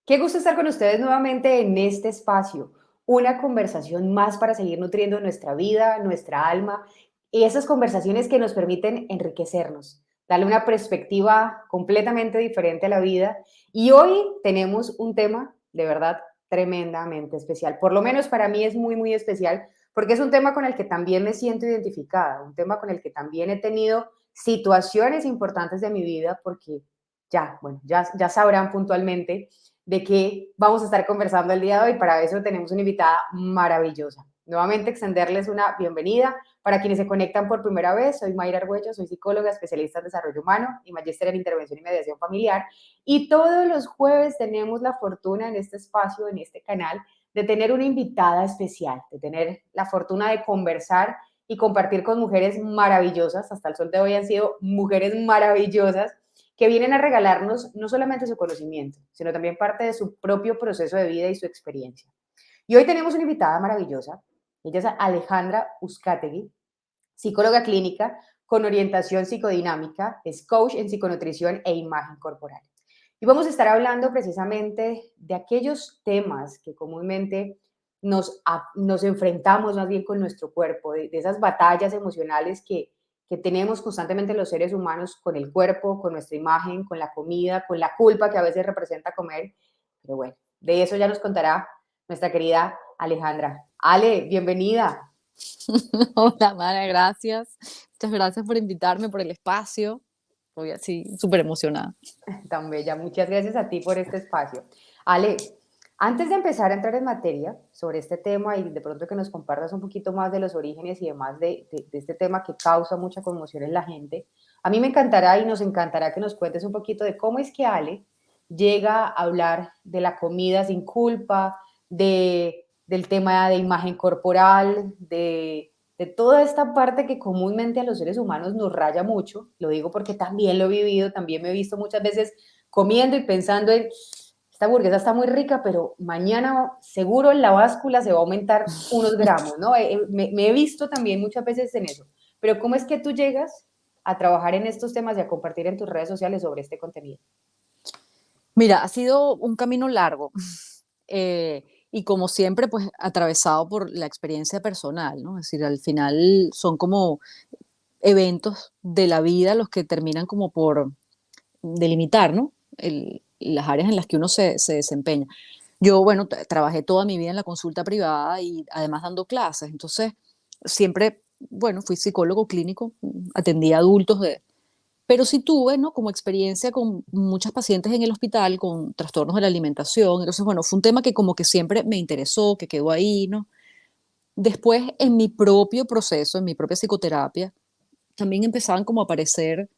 Qué gusto estar con ustedes nuevamente en este espacio, una conversación más para seguir nutriendo nuestra vida, nuestra alma y esas conversaciones que nos permiten enriquecernos, darle una perspectiva completamente diferente a la vida. Y hoy tenemos un tema de verdad tremendamente especial, por lo menos para mí es muy, muy especial, porque es un tema con el que también me siento identificada, un tema con el que también he tenido situaciones importantes de mi vida, porque ya sabrán puntualmente de qué vamos a estar conversando el día de hoy. Para eso tenemos una invitada maravillosa. Nuevamente extenderles una bienvenida. Para quienes se conectan por primera vez, soy Mayra Argüello, soy psicóloga, especialista en desarrollo humano y magíster en intervención y mediación familiar. Y todos los jueves tenemos la fortuna en este espacio, en este canal, de tener una invitada especial, de tener la fortuna de conversar y compartir con mujeres maravillosas. Hasta el sol de hoy han sido mujeres maravillosas que vienen a regalarnos no solamente su conocimiento, sino también parte de su propio proceso de vida y su experiencia. Y hoy tenemos una invitada maravillosa. Ella es Alejandra Uzcategui, psicóloga clínica con orientación psicodinámica, es coach en psiconutrición e imagen corporal. Y vamos a estar hablando precisamente de aquellos temas que comúnmente nos enfrentamos más bien con nuestro cuerpo, de esas batallas emocionales que tenemos constantemente los seres humanos con el cuerpo, con nuestra imagen, con la comida, con la culpa que a veces representa comer. Pero bueno, de eso ya nos contará nuestra querida Alejandra. Ale, bienvenida. Hola, Mara, gracias. Muchas gracias por invitarme, por el espacio. Estoy así súper emocionada. Tan bella. Muchas gracias a ti por este espacio. Ale, antes de empezar a entrar en materia sobre este tema y de pronto que nos compartas un poquito más de los orígenes y demás de este tema que causa mucha conmoción en la gente, a mí me encantará y nos encantará que nos cuentes un poquito de cómo es que Ale llega a hablar de la comida sin culpa, del tema de imagen corporal, de toda esta parte que comúnmente a los seres humanos nos raya mucho. Lo digo porque también lo he vivido, también me he visto muchas veces comiendo y pensando en, esta hamburguesa está muy rica, pero mañana seguro en la báscula se va a aumentar unos gramos, ¿no? Me he visto también muchas veces en eso. Pero ¿cómo es que tú llegas a trabajar en estos temas y a compartir en tus redes sociales sobre este contenido? Mira, ha sido un camino largo y como siempre, pues atravesado por la experiencia personal, ¿no? Es decir, al final son como eventos de la vida los que terminan como por delimitar, ¿no? Las áreas en las que uno se desempeña. Yo, bueno, trabajé toda mi vida en la consulta privada y además dando clases, entonces siempre, bueno, fui psicólogo clínico, atendí a adultos, pero sí tuve, ¿no? Como experiencia con muchas pacientes en el hospital con trastornos de la alimentación, entonces, bueno, fue un tema que como que siempre me interesó, que quedó ahí, ¿no? Después, en mi propio proceso, en mi propia psicoterapia, también empezaban como a aparecer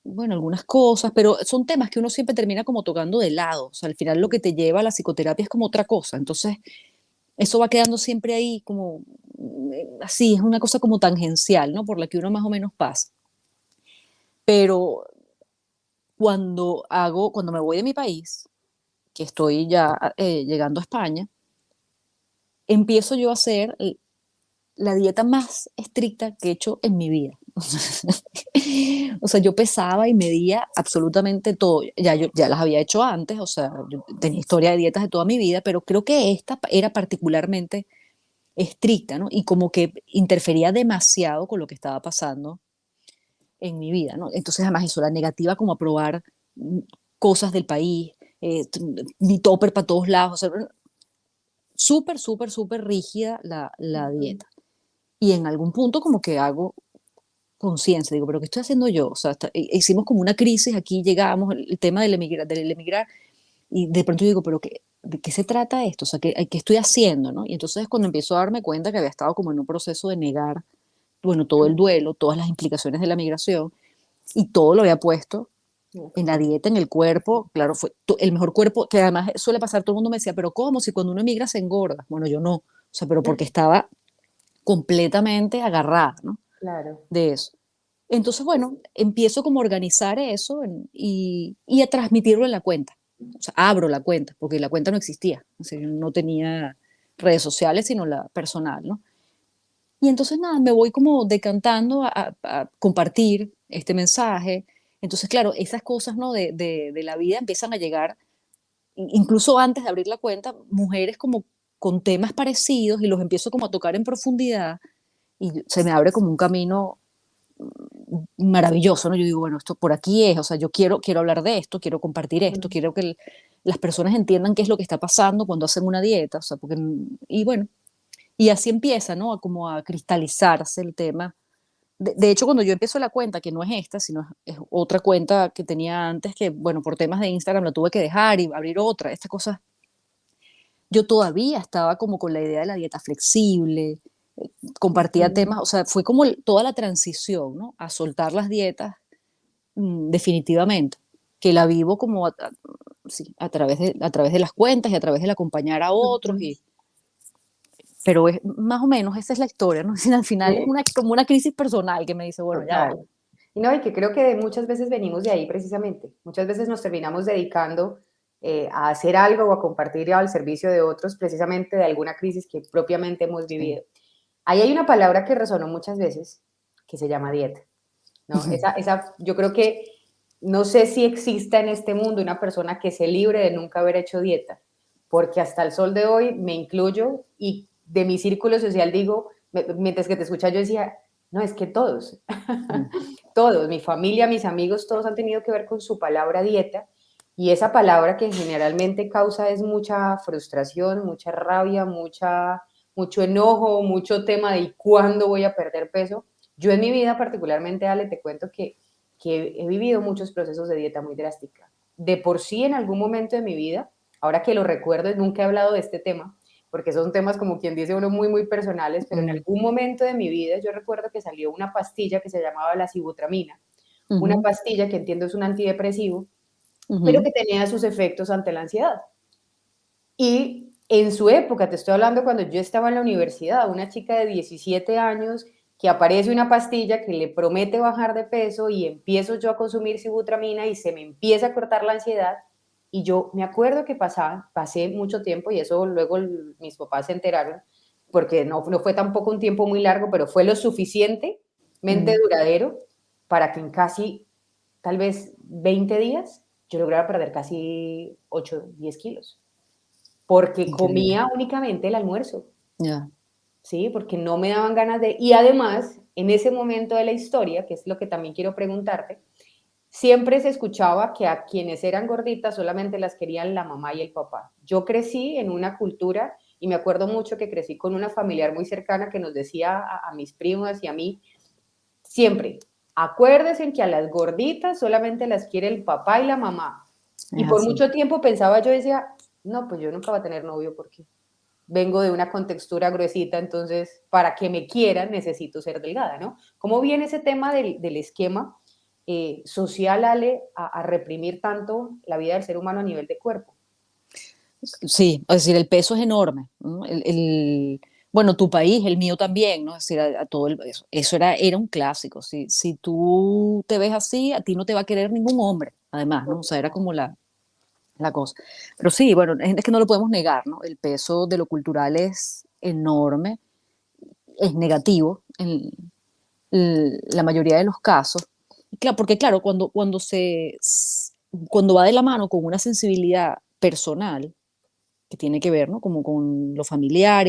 bueno, algunas cosas, pero son temas que uno siempre termina como tocando de lado. O sea, al final lo que te lleva a la psicoterapia es como otra cosa. Entonces, eso va quedando siempre ahí como así, es una cosa como tangencial, ¿no? Por la que uno más o menos pasa. Pero cuando me voy de mi país, que estoy ya llegando a España, empiezo yo a hacer la dieta más estricta que he hecho en mi vida. O sea, yo pesaba y medía absolutamente todo. Ya yo ya las había hecho antes, o sea, yo tenía historia de dietas de toda mi vida, pero creo que esta era particularmente estricta, ¿no? Y como que interfería demasiado con lo que estaba pasando en mi vida, ¿no? Entonces, además eso, la negativa como a probar mm, cosas del país, mi topper para todos lados, o sea, súper, súper, súper rígida la dieta. Y en algún punto como que hago conciencia, digo, pero ¿qué estoy haciendo yo? O sea, hicimos como una crisis, aquí llegamos, el tema del emigrar, y de pronto digo, pero ¿de qué se trata esto? O sea, ¿qué estoy haciendo? ¿No? Y entonces cuando empiezo a darme cuenta que había estado como en un proceso de negar, bueno, todo el duelo, todas las implicaciones de la migración, y todo lo había puesto en la dieta, en el cuerpo, claro, fue el mejor cuerpo, que además suele pasar, todo el mundo me decía, pero ¿cómo? Si cuando uno emigra se engorda. Bueno, yo no, o sea, pero porque estaba completamente agarrada, ¿no? Claro. De eso. Entonces, bueno, empiezo como a organizar eso y a transmitirlo en la cuenta. O sea, abro la cuenta, porque la cuenta no existía. O sea, yo no tenía redes sociales, sino la personal, ¿no? Y entonces, nada, me voy como decantando a compartir este mensaje. Entonces, claro, esas cosas, ¿no? De la vida empiezan a llegar incluso antes de abrir la cuenta, mujeres como con temas parecidos y los empiezo como a tocar en profundidad y se me abre como un camino maravilloso, ¿no? Yo digo, bueno, esto por aquí es, o sea, yo quiero hablar de esto, quiero compartir esto, Ujú. quiero que las personas entiendan qué es lo que está pasando cuando hacen una dieta, o sea, porque, y bueno, y así empieza, ¿no? Como a cristalizarse el tema. De hecho, cuando yo empiezo la cuenta, que no es esta, sino es otra cuenta que tenía antes, que, bueno, por temas de Instagram la tuve que dejar y abrir otra, esta cosa, yo todavía estaba como con la idea de la dieta flexible, compartía Ujú. temas, o sea, fue como toda la transición, ¿no? A soltar las dietas, definitivamente, que la vivo como sí, a través de las cuentas y a través del acompañar a otros, Ujú. pero es, más o menos esa es la historia, ¿no? Es al final es Sí, como una crisis personal que me dice, bueno, ya va. total. Y no, y que creo que muchas veces venimos de ahí precisamente. Muchas veces nos terminamos dedicando a hacer algo o a compartir al servicio de otros precisamente de alguna crisis que propiamente hemos Sí. vivido. Ahí hay una palabra que resonó muchas veces que se llama dieta, ¿no? Yo creo que no sé si exista en este mundo una persona que se libre de nunca haber hecho dieta, porque hasta el sol de hoy me incluyo y de mi círculo social digo, mientras que te escuchaba yo decía, no, es que todos, Mm, todos, mi familia, mis amigos, todos han tenido que ver con su palabra dieta y esa palabra que generalmente causa es mucha frustración, mucha rabia, mucho enojo, mucho tema de cuándo voy a perder peso. Yo en mi vida particularmente, Ale, te cuento que he vivido muchos procesos de dieta muy drástica. De por sí, en algún momento de mi vida, ahora que lo recuerdo, nunca he hablado de este tema, porque son temas como quien dice uno muy, muy personales, pero en mm, algún momento de mi vida yo recuerdo que salió una pastilla que se llamaba la sibutramina, una ujú, pastilla que entiendo es un antidepresivo, pero ujú. que tenía sus efectos ante la ansiedad. Y en su época, te estoy hablando cuando yo estaba en la universidad, una chica de 17 años que aparece una pastilla que le promete bajar de peso y empiezo yo a consumir sibutramina y se me empieza a cortar la ansiedad. Y yo me acuerdo que pasé mucho tiempo y eso luego mis papás se enteraron, porque no fue tampoco un tiempo muy largo, pero fue lo suficientemente Mm, duradero para que en casi, tal vez 20 días, yo lograra perder casi 8, 10 kilos porque increíble. comía únicamente el almuerzo, Ya. ¿sí? Porque no me daban ganas de... Y además, en ese momento de la historia, que es lo que también quiero preguntarte, siempre se escuchaba que a quienes eran gorditas solamente las querían la mamá y el papá. Yo crecí en una cultura y me acuerdo mucho que crecí con una familiar muy cercana que nos decía a mis primas y a mí siempre, acuérdense que a las gorditas solamente las quiere el papá y la mamá. Y Es por así. mucho tiempo pensaba, yo decía, no, pues yo nunca voy a tener novio porque vengo de una contextura gruesita, entonces para que me quieran necesito ser delgada, ¿no? ¿Cómo viene ese tema del esquema social, Ale, a reprimir tanto la vida del ser humano a nivel de cuerpo? Sí, es decir, el peso es enorme, ¿no? Bueno, tu país, el mío también, ¿no? Es decir, a todo eso era un clásico. Si tú te ves así, a ti no te va a querer ningún hombre, además, ¿no? O sea, era como la cosa. Pero sí, bueno, es que no lo podemos negar, ¿no? El peso de lo cultural es enorme, es negativo en la mayoría de los casos. Y claro, porque claro, cuando va de la mano con una sensibilidad personal, que tiene que ver, ¿no? Como con lo familiar,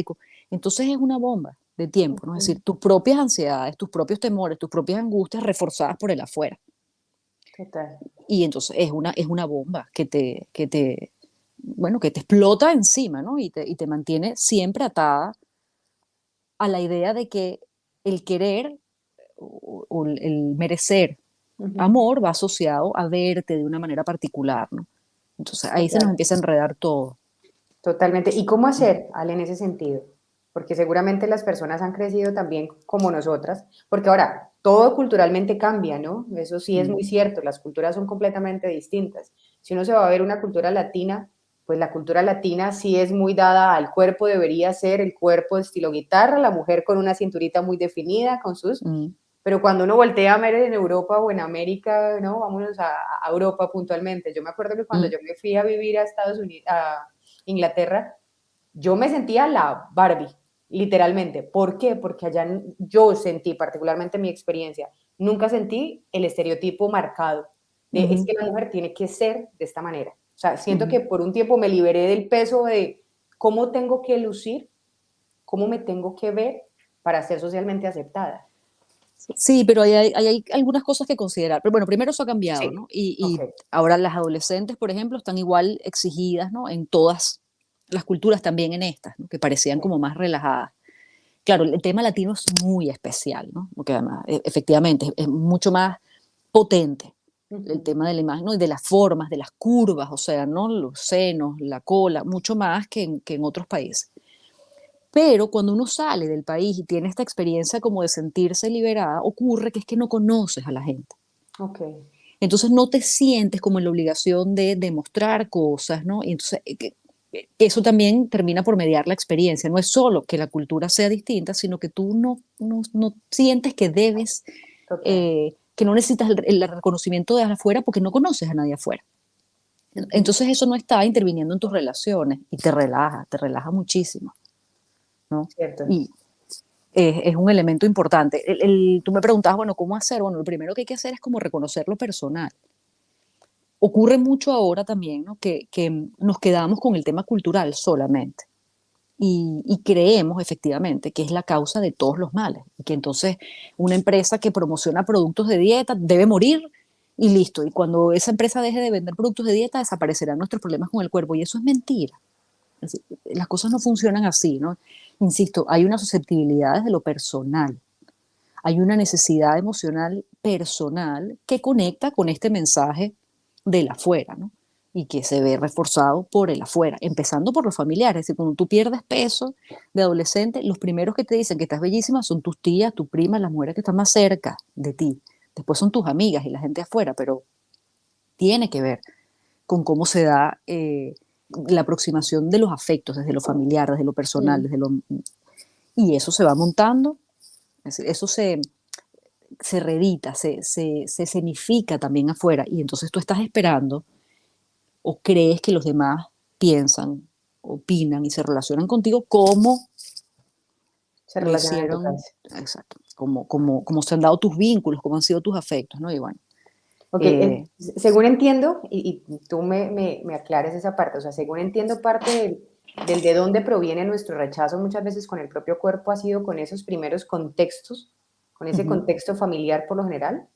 entonces es una bomba de tiempo, ¿no? Es decir, Ujú. tus propias ansiedades, tus propios temores, tus propias angustias reforzadas por el afuera. Total. Y entonces es una bomba bueno, que te explota encima, ¿no? Y te mantiene siempre atada a la idea de que el querer o el merecer Ujú. amor va asociado a verte de una manera particular, ¿no? Entonces ahí se nos Total. empieza a enredar todo. Totalmente. ¿Y cómo hacer, Ale, en ese sentido? Porque seguramente las personas han crecido también como nosotras, porque ahora todo culturalmente cambia, ¿no? Eso sí es Mm, muy cierto, las culturas son completamente distintas. Si uno se va a ver una cultura latina, pues la cultura latina sí es muy dada al cuerpo, debería ser el cuerpo de estilo guitarra, la mujer con una cinturita muy definida, con sus... mm, Pero cuando uno voltea a ver en Europa o en América, ¿no? Vámonos a Europa puntualmente. Yo me acuerdo que cuando mm, yo me fui a vivir a Estados Unidos, a Inglaterra, yo me sentía la Barbie, literalmente. ¿Por qué? Porque allá yo sentí, particularmente en mi experiencia, nunca sentí el estereotipo marcado de es ujú. que la mujer tiene que ser de esta manera. O sea, siento Ujú. que por un tiempo me liberé del peso de cómo tengo que lucir, cómo me tengo que ver para ser socialmente aceptada. Sí, pero hay algunas cosas que considerar. Pero bueno, primero eso ha cambiado, Sí, ¿no? Y okey, ahora las adolescentes, por ejemplo, están igual exigidas, ¿no? En todas las culturas, también en estas, ¿no? Que parecían sí. como más relajadas. Claro, el tema latino es muy especial, ¿no? Porque además, efectivamente, es mucho más potente el Ujú. tema de la imagen, ¿no? Y de las formas, de las curvas, o sea, ¿no? Los senos, la cola, mucho más que en otros países. Pero cuando uno sale del país y tiene esta experiencia como de sentirse liberada, ocurre que es que no conoces a la gente. Okey. Entonces no te sientes como en la obligación de demostrar cosas, ¿no? Y entonces eso también termina por mediar la experiencia. No es solo que la cultura sea distinta, sino que tú no sientes que debes, Total. que no necesitas el reconocimiento de afuera porque no conoces a nadie afuera. Ujú. Entonces eso no está interviniendo en tus relaciones y te relaja muchísimo, ¿no? Cierto. Y es un elemento importante. Tú me preguntabas, bueno, ¿cómo hacer? Bueno, lo primero que hay que hacer es como reconocer lo personal. Ocurre mucho ahora también, ¿no? Que nos quedamos con el tema cultural solamente y creemos efectivamente que es la causa de todos los males y que entonces una empresa que promociona productos de dieta debe morir y listo. Y cuando esa empresa deje de vender productos de dieta, desaparecerán nuestros problemas con el cuerpo. Y eso es mentira. Es decir, las cosas no funcionan así, ¿no? Insisto, hay una susceptibilidad desde lo personal, hay una necesidad emocional personal que conecta con este mensaje del afuera, ¿no? Y que se ve reforzado por el afuera, empezando por los familiares. Es decir, cuando tú pierdes peso de adolescente, los primeros que te dicen que estás bellísima son tus tías, tu prima, las mujeres que están más cerca de ti. Después son tus amigas y la gente afuera, pero tiene que ver con cómo se da la aproximación de los afectos, desde lo familiar, desde lo personal, Mm. desde lo... Y eso se va montando, es decir, eso se reedita, se escenifica también afuera y entonces tú estás esperando o crees que los demás piensan, opinan y se relacionan contigo como Se lo relacionan en tu hicieron, casa. exacto, como se han dado tus vínculos, como han sido tus afectos, ¿no? Y bueno, Okey, eh, según entiendo, y tú me aclares esa parte, o sea, según entiendo, parte del de dónde proviene nuestro rechazo muchas veces con el propio cuerpo ha sido con esos primeros contextos, con ese ujú, contexto familiar por lo general.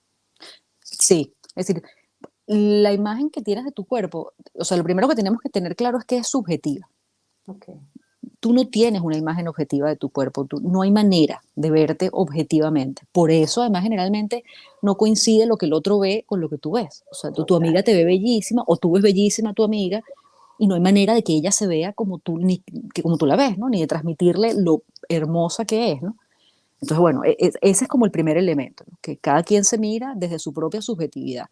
sí, es decir, la imagen que tienes de tu cuerpo, o sea, lo primero que tenemos que tener claro es que es subjetiva. Okey. Tú no tienes una imagen objetiva de tu cuerpo, no hay manera de verte objetivamente. Por eso, además, generalmente no coincide lo que el otro ve con lo que tú ves. O sea, tu Total. amiga te ve bellísima o tú ves bellísima a tu amiga y no hay manera de que ella se vea como tú, ni que como tú la ves, ¿no? Ni de transmitirle lo hermosa que es, ¿no? Entonces, bueno, ese es como el primer elemento, ¿no? Que cada quien se mira desde su propia subjetividad.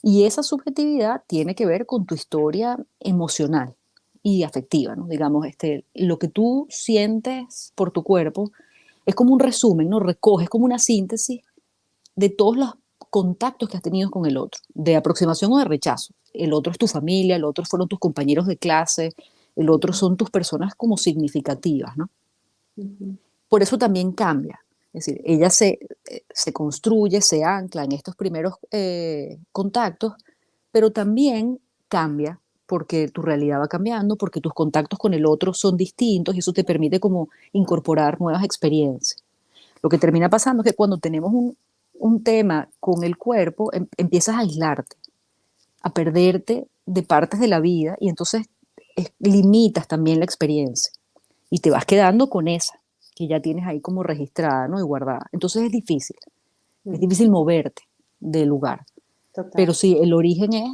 Y esa subjetividad tiene que ver con tu historia emocional y afectiva, ¿no? Digamos, lo que tú sientes por tu cuerpo es como un resumen, ¿no? Recoges como una síntesis de todos los contactos que has tenido con el otro, de aproximación o de rechazo. El otro es tu familia, el otro fueron tus compañeros de clase, el otro Ujú, son tus personas como significativas, ¿no? ujú. Por eso también cambia. Es decir, ella se construye, se ancla en estos primeros contactos, pero también cambia porque tu realidad va cambiando, porque tus contactos con el otro son distintos y eso te permite como incorporar nuevas experiencias. Lo que termina pasando es que cuando tenemos un tema con el cuerpo, empiezas a aislarte, a perderte de partes de la vida y entonces limitas también la experiencia y te vas quedando con esa que ya tienes ahí como registrada, ¿no? Y guardada. Entonces es Mm, difícil moverte del lugar. Pero total. sí, el origen es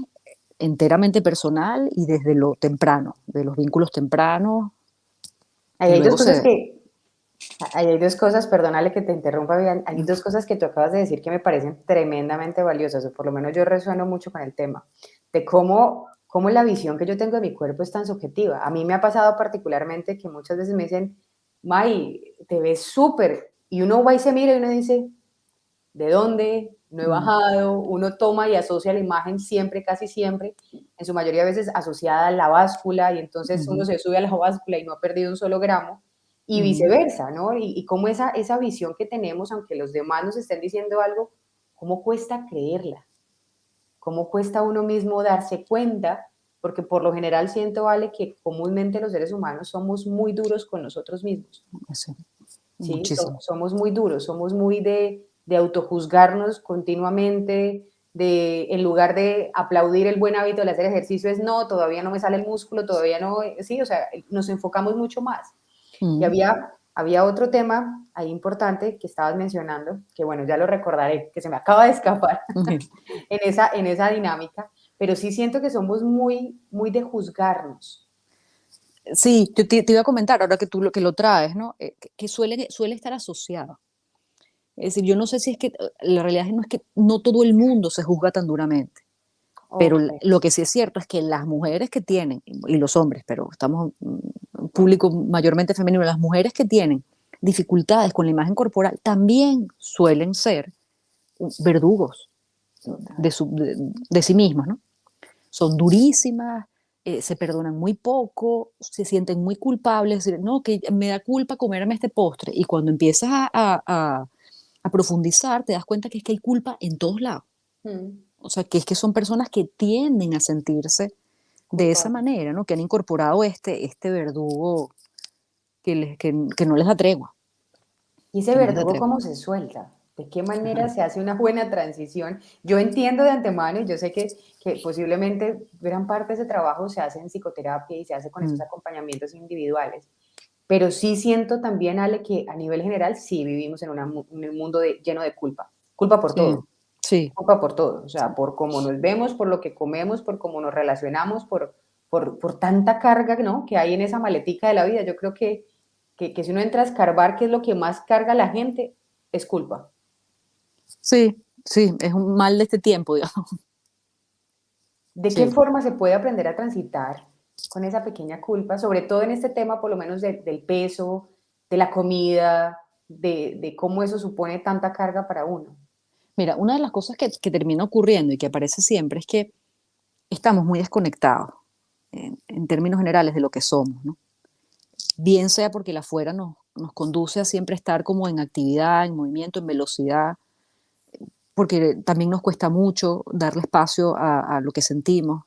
enteramente personal y desde lo temprano, de los vínculos tempranos, Ahí y hay 2 luego cosas se... que ahí hay 2 cosas, perdónale que te interrumpa, Vivian, hay ¿no? 2 cosas que tú acabas de decir que me parecen tremendamente valiosas, o por lo menos yo resueno mucho con el tema, de cómo la visión que yo tengo de mi cuerpo es tan subjetiva. A mí me ha pasado particularmente que muchas veces me dicen: "May, te ves súper", y uno va y se mira y uno dice: ¿de dónde? No he Mm, bajado. Uno toma y asocia la imagen siempre, casi siempre, en su mayoría de veces asociada a la báscula, y entonces uno ujú, se sube a la báscula y no ha perdido un solo gramo, y ujú. viceversa, ¿no? Y cómo esa visión que tenemos, aunque los demás nos estén diciendo algo, cómo cuesta creerla, cómo cuesta a uno mismo darse cuenta porque por lo general siento, Vale, que comúnmente los seres humanos somos muy duros con nosotros mismos. Sí, ¿Sí? muchísimo. Somos muy duros, somos muy de autojuzgarnos continuamente, en lugar de aplaudir el buen hábito de hacer ejercicio, es no, todavía no me sale el músculo, todavía no, sí, o sea, nos enfocamos mucho más. Y Mm. había otro tema ahí importante que estabas mencionando, que bueno, ya lo recordaré, que se me acaba de escapar en esa dinámica, pero sí siento que somos muy, muy de juzgarnos. Sí, yo te iba a comentar, ahora que tú que lo traes, ¿no? Que suele estar asociado. Es decir, yo no sé si es que la realidad no es que no todo el mundo se juzga tan duramente, pero Ok. lo que sí es cierto es que las mujeres que tienen, y los hombres, pero estamos un público mayormente femenino, las mujeres que tienen dificultades con la imagen corporal también suelen ser verdugos Total. de sí mismas, ¿no? Son durísimas, se perdonan muy poco, se sienten muy culpables, decir, no, que me da culpa comerme este postre. Y cuando empiezas a profundizar, te das cuenta que es que hay culpa en todos lados. Mm, O sea, que es que son personas que tienden a sentirse de esa culpable. manera, ¿no? Que han incorporado este verdugo que no les da tregua, ¿Y ese que no les da verdugo tregua. cómo se suelta? ¿De qué manera se hace una buena transición? Yo entiendo de antemano y yo sé que posiblemente gran parte de ese trabajo se hace en psicoterapia y se hace con esos Mm, acompañamientos individuales, pero sí siento también, Ale, que a nivel general sí vivimos en un mundo lleno de culpa. Culpa por sí, todo, sí, culpa por todo. O sea, sí. por cómo nos vemos, por lo que comemos, por cómo nos relacionamos, por tanta carga, ¿no?, que hay en esa maletica de la vida. Yo creo que si uno entra a escarbar qué es lo que más carga a la gente, es culpa. Sí, sí, es un mal de este tiempo, digamos. ¿De qué Sí. forma se puede aprender a transitar con esa pequeña culpa? Sobre todo en este tema, por lo menos del peso, de la comida, de cómo eso supone tanta carga para uno. Mira, una de las cosas que termina ocurriendo y que aparece siempre es que estamos muy desconectados en términos generales de lo que somos, ¿no? Bien sea porque el afuera nos conduce a siempre estar como en actividad, en movimiento, en velocidad, porque también nos cuesta mucho darle espacio a lo que sentimos,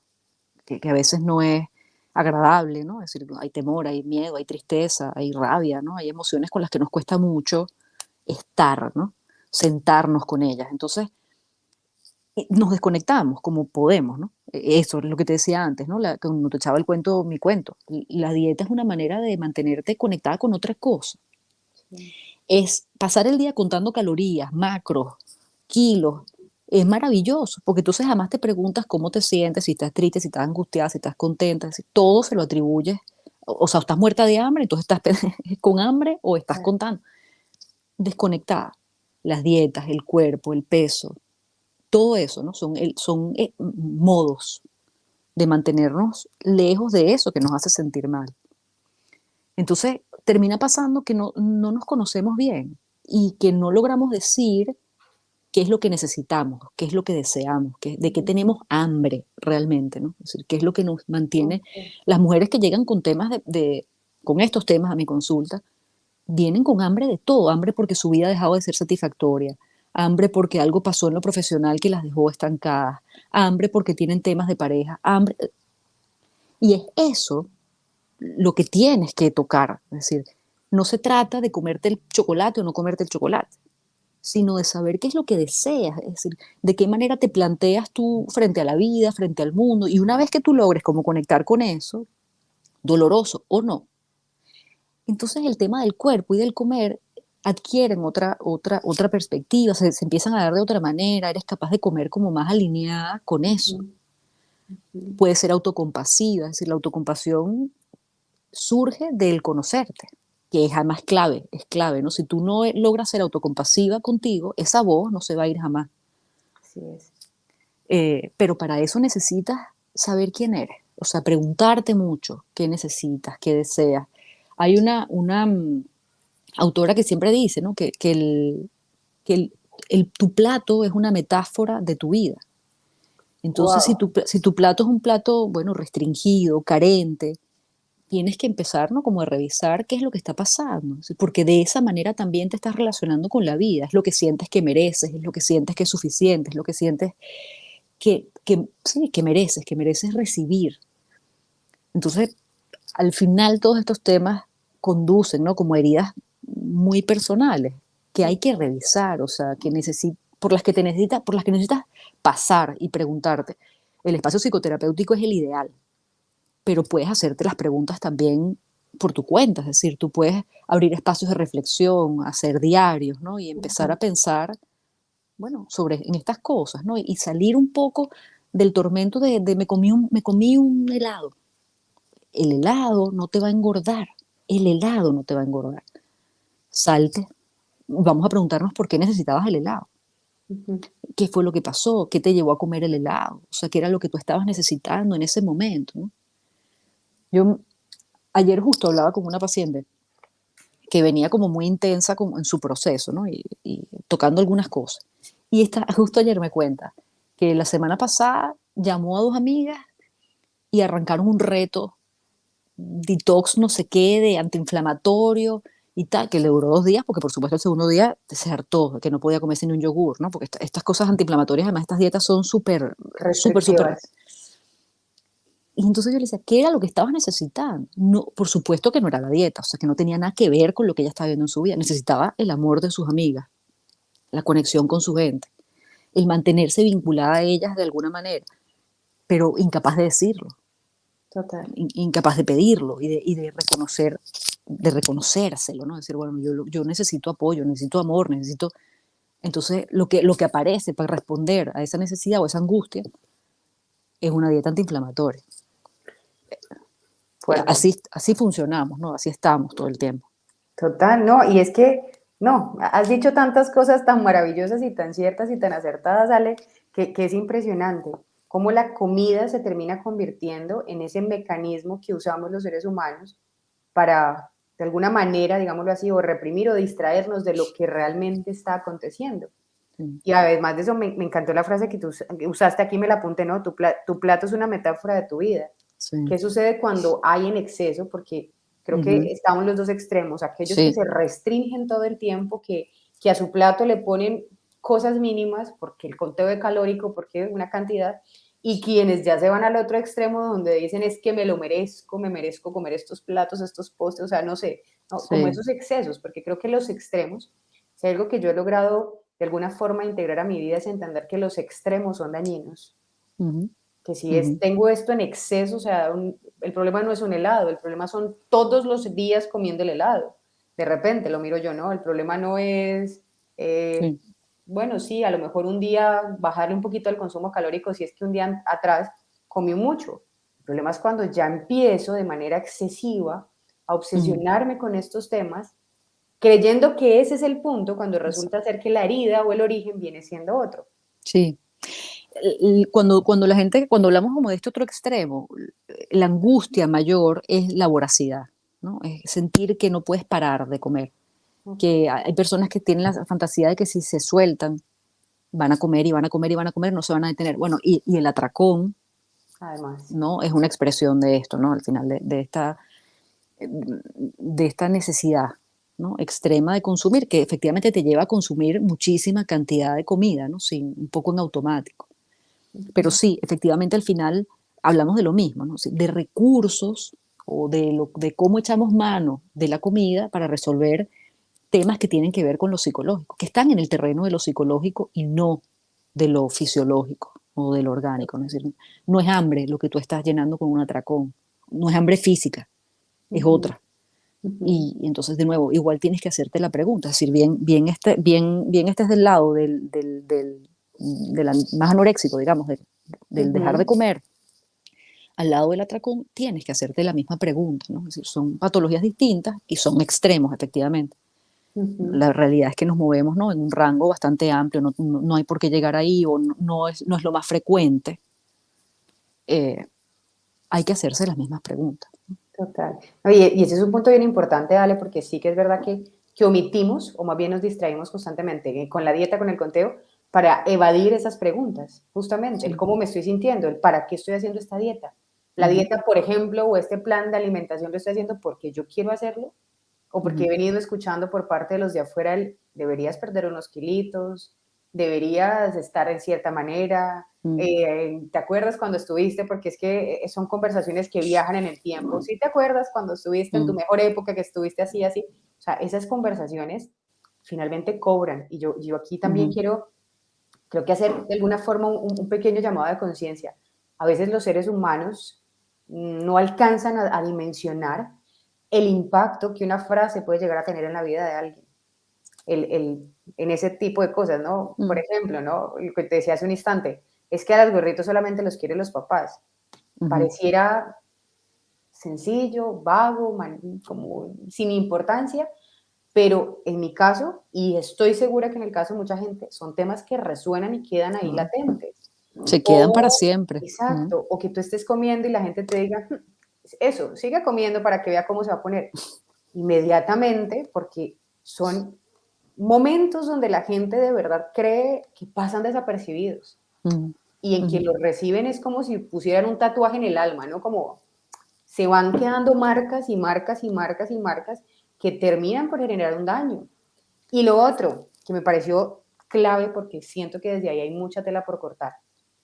que a veces no es agradable, ¿no? Es decir, hay temor, hay miedo, hay tristeza, hay rabia, ¿no? Hay emociones con las que nos cuesta mucho estar, ¿no? Sentarnos con ellas. Entonces, nos desconectamos como podemos, ¿no? Eso es lo que te decía antes, ¿no? Cuando te echaba el cuento, mi cuento. La dieta es una manera de mantenerte conectada con otra cosa. Sí. Es pasar el día contando calorías, macros, kilos. Es maravilloso, porque entonces jamás te preguntas cómo te sientes, si estás triste, si estás angustiada, si estás contenta, si todo se lo atribuyes. O sea, estás muerta de hambre, entonces estás con hambre o estás contando. Desconectada. Las dietas, el cuerpo, el peso, todo eso, ¿no? Son modos de mantenernos lejos de eso que nos hace sentir mal. Entonces, termina pasando que no nos conocemos bien y que no logramos decir qué es lo que necesitamos, qué es lo que deseamos, de qué tenemos hambre realmente, ¿no? Es decir, qué es lo que nos mantiene. Ok. Las mujeres que llegan con temas con estos temas a mi consulta, vienen con hambre de todo, hambre porque su vida ha dejado de ser satisfactoria, hambre porque algo pasó en lo profesional que las dejó estancadas, hambre porque tienen temas de pareja, hambre. Y es eso lo que tienes que tocar. Es decir, no se trata de comerte el chocolate o no comerte el chocolate, sino de saber qué es lo que deseas, es decir, de qué manera te planteas tú frente a la vida, frente al mundo. Y una vez que tú logres como conectar con eso, doloroso o no, entonces el tema del cuerpo y del comer adquieren otra perspectiva, se empiezan a dar de otra manera, eres capaz de comer como más alineada con eso. Ujú, ujú. Puede ser autocompasiva, es decir, la autocompasión surge del conocerte, que es además es clave, ¿no? Si tú no logras ser autocompasiva contigo, esa voz no se va a ir jamás. Así es. Pero para eso necesitas saber quién eres, o sea, preguntarte mucho qué necesitas, qué deseas. Hay una autora que siempre dice, ¿no? Que tu plato es una metáfora de tu vida. Entonces, si Wow. tu plato es un plato, bueno, restringido, carente, tienes que empezar, ¿no? Como a revisar qué es lo que está pasando, ¿sí? Porque de esa manera también te estás relacionando con la vida, es lo que sientes que mereces, es lo que sientes que es suficiente, es lo que sientes sí, que mereces recibir. Entonces, al final todos estos temas conducen, ¿no? Como heridas muy personales que hay que revisar, o sea, por las que necesitas pasar y preguntarte. El espacio psicoterapéutico es el ideal, pero puedes hacerte las preguntas también por tu cuenta, es decir, tú puedes abrir espacios de reflexión, hacer diarios, ¿no? Y empezar a Ujú. pensar, bueno, en estas cosas, ¿no? Y salir un poco del tormento de me comí un helado. El helado no te va a engordar, el helado no te va a engordar. Salte, vamos a preguntarnos por qué necesitabas el helado, Ujú. qué fue lo que pasó, qué te llevó a comer el helado, o sea, qué era lo que tú estabas necesitando en ese momento, ¿no? Yo ayer justo hablaba con una paciente que venía como muy intensa como en su proceso, ¿no? Y tocando algunas cosas. Y justo ayer me cuenta que la semana pasada llamó a dos amigas y arrancaron un reto detox no sé qué, de antiinflamatorio y tal, que le duró 2 días, porque por supuesto el segundo día se hartó, que no podía comerse ni un yogur, ¿no? Porque estas cosas antiinflamatorias, además estas dietas son súper, súper, súper. Restrictivas. Y entonces yo le decía, ¿qué era lo que estabas necesitando? No, por supuesto que no era la dieta, o sea, que no tenía nada que ver con lo que ella estaba viendo en su vida. Necesitaba el amor de sus amigas, la conexión con su gente, el mantenerse vinculada a ellas de alguna manera, pero incapaz de decirlo, Total. incapaz de pedirlo y de de reconocérselo, ¿no? Decir, bueno, yo necesito apoyo, necesito amor, necesito... Entonces, lo que aparece para responder a esa necesidad o esa angustia es una dieta antiinflamatoria. Fuerte. Así funcionamos, ¿no? Así estamos todo el tiempo. Total, no, y es que, no, has dicho tantas cosas tan maravillosas y tan ciertas y tan acertadas, Ale, que es impresionante cómo la comida se termina convirtiendo en ese mecanismo que usamos los seres humanos para, de alguna manera, digámoslo así, o reprimir o distraernos de lo que realmente está aconteciendo. Sí, Y además de eso, me encantó la frase que tú usaste aquí, me la apunté, ¿no? Tu plato es una metáfora de tu vida. sí. ¿Qué sucede cuando hay en exceso? Porque creo que Ujú, estamos en los dos extremos, aquellos que sí, se restringen todo el tiempo, que a su plato le ponen cosas mínimas, porque el conteo de calórico, porque una cantidad, y quienes ya se van al otro extremo donde dicen es que me lo merezco, me merezco comer estos platos, estos postres, o sea, no sé, ¿no? Como sí. esos excesos, porque creo que los extremos, si hay algo que yo he logrado de alguna forma integrar a mi vida es entender que los extremos son dañinos, Ujú, que si ujú, tengo esto en exceso, o sea, el problema no es un helado, el problema son todos los días comiendo el helado. De repente lo miro yo, ¿no? El problema no es, sí, bueno, sí, a lo mejor un día bajarle un poquito al consumo calórico si es que un día atrás comí mucho. El problema es cuando ya empiezo de manera excesiva a ujú, obsesionarme con estos temas, creyendo que ese es el punto, cuando resulta exacto. ser que la herida o el origen viene siendo otro. Sí. Cuando hablamos como de este otro extremo, la angustia mayor es la voracidad, ¿no? Es sentir que no puedes parar de comer. Que hay personas que tienen la fantasía de que si se sueltan, van a comer y van a comer y van a comer, no se van a detener. Bueno, y el atracón, Además. ¿no? Es una expresión de esto, ¿no? Al final de esta necesidad, ¿no? Extrema de consumir, que efectivamente te lleva a consumir muchísima cantidad de comida, ¿no? Sin, un poco en automático. Pero Ujú. sí, efectivamente al final hablamos de lo mismo, ¿no? Sí, de recursos o de cómo echamos mano de la comida para resolver temas que tienen que ver con lo psicológico, que están en el terreno de lo psicológico y no de lo fisiológico o de lo orgánico. ¿No? Es decir, no es hambre lo que tú estás llenando con un atracón, no es hambre física, es Ujú. otra. Ujú. Y entonces, de nuevo, igual tienes que hacerte la pregunta, es decir, bien estés del lado más anoréxico, digamos, del dejar de Ujú. comer, al lado del atracón, tienes que hacerte la misma pregunta, ¿no? Es decir, son patologías distintas y son extremos, efectivamente. Ujú. La realidad es que nos movemos, ¿no? En un rango bastante amplio, no hay por qué llegar ahí o no es lo más frecuente. Eh, hay que hacerse las mismas preguntas. Total. Oye, y ese es un punto bien importante, Dale, porque sí que es verdad que omitimos, o más bien nos distraímos constantemente con la dieta, con el conteo, para evadir esas preguntas, justamente, el Sí. cómo me estoy sintiendo, el para qué estoy haciendo esta dieta. La Ujú, dieta, por ejemplo, o este plan de alimentación lo estoy haciendo porque yo quiero hacerlo, o porque he ujú, venido escuchando por parte de los de afuera, deberías perder unos kilitos, deberías estar en cierta manera, mm, ¿Te acuerdas cuando estuviste? Porque es que son conversaciones que viajan en el tiempo. ¿Sí te acuerdas cuando estuviste en tu mm, mejor época, que estuviste así, así? O sea, esas conversaciones finalmente cobran. Y yo aquí también ujú, quiero, creo que hacer de alguna forma un pequeño llamado de conciencia. A veces los seres humanos no alcanzan a dimensionar el impacto que una frase puede llegar a tener en la vida de alguien. En ese tipo de cosas, ¿no? Por mm, ejemplo, ¿no? Lo que te decía hace un instante, es que a los gorritos solamente los quieren los papás. ujú, Pareciera sencillo, vago, como sin importancia, pero en mi caso, y estoy segura que en el caso de mucha gente, son temas que resuenan y quedan ahí mm. latentes. Se quedan para O, siempre. Mm, exacto, o que tú estés comiendo y la gente te diga, eso, siga comiendo para que vea cómo se va a poner. Inmediatamente, porque son momentos donde la gente de verdad cree que pasan desapercibidos mm, y en quien ujú, los reciben es como si pusieran un tatuaje en el alma, ¿no? Como se van quedando marcas y marcas y marcas y marcas que terminan por generar un daño. Y lo otro que me pareció clave, porque siento que desde ahí hay mucha tela por cortar,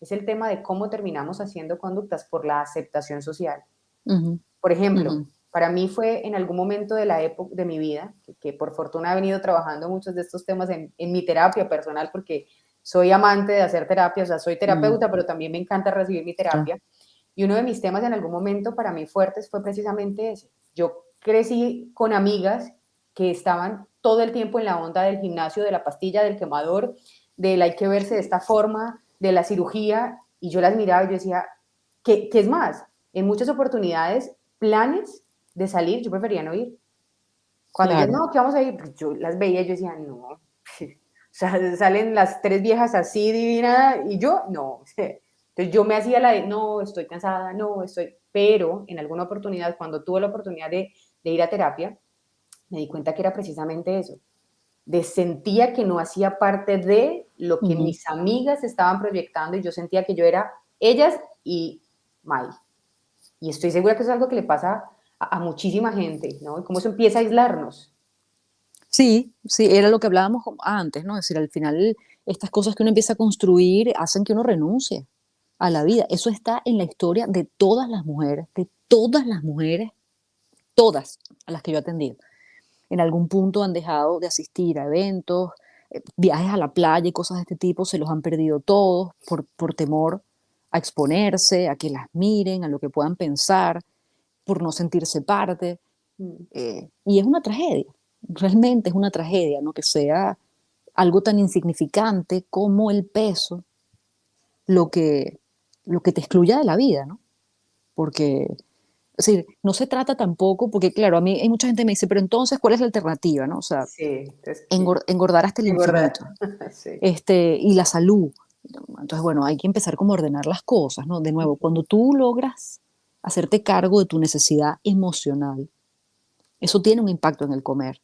es el tema de cómo terminamos haciendo conductas por la aceptación social. ujú, Por ejemplo, ujú, para mí fue en algún momento de la época de mi vida, que por fortuna he venido trabajando muchos de estos temas en mi terapia personal, porque soy amante de hacer terapia, o sea, soy mm, terapeuta, pero también me encanta recibir mi ya, terapia. Y uno de mis temas en algún momento para mí fuertes fue precisamente ese. Yo crecí con amigas que estaban todo el tiempo en la onda del gimnasio, de la pastilla, del quemador, del hay que verse de esta forma, de la cirugía, y yo las miraba y yo decía, ¿qué es más? En muchas oportunidades, planes de salir, yo prefería no ir. Cuando ellas, claro. no, que vamos a ir, pues yo las veía y yo decía, no, o sea, salen las tres viejas así divinas y yo, no. Entonces yo me hacía la de, no, estoy cansada, no, estoy, pero en alguna oportunidad, cuando tuve la oportunidad de ir a terapia, me di cuenta que era precisamente eso, de sentía que no hacía parte de lo que Ujú. mis amigas estaban proyectando y yo sentía que yo era ellas y Mai. Y estoy segura que eso es algo que le pasa a muchísima gente, ¿no? Y cómo eso empieza a aislarnos. Sí, sí, era lo que hablábamos antes, ¿no? Es decir, al final estas cosas que uno empieza a construir hacen que uno renuncie a la vida. Eso está en la historia de todas las mujeres, todas a las que yo he atendido. En algún punto han dejado de asistir a eventos, viajes a la playa y cosas de este tipo, se los han perdido todos por temor a exponerse, a que las miren, a lo que puedan pensar, por no sentirse parte. Mm. Y es una tragedia, realmente es una tragedia, ¿no? Que sea algo tan insignificante como el peso lo que, lo que te excluya de la vida, ¿no? Porque, es decir, no se trata tampoco, porque claro, a mí hay mucha gente que me dice, pero entonces, ¿cuál es la alternativa, no? O sea, Sí, entonces, engordar hasta el engordar. infinito, Sí. y la salud. Entonces, bueno, hay que empezar como a ordenar las cosas, ¿no? De nuevo, cuando tú logras hacerte cargo de tu necesidad emocional, eso tiene un impacto en el comer.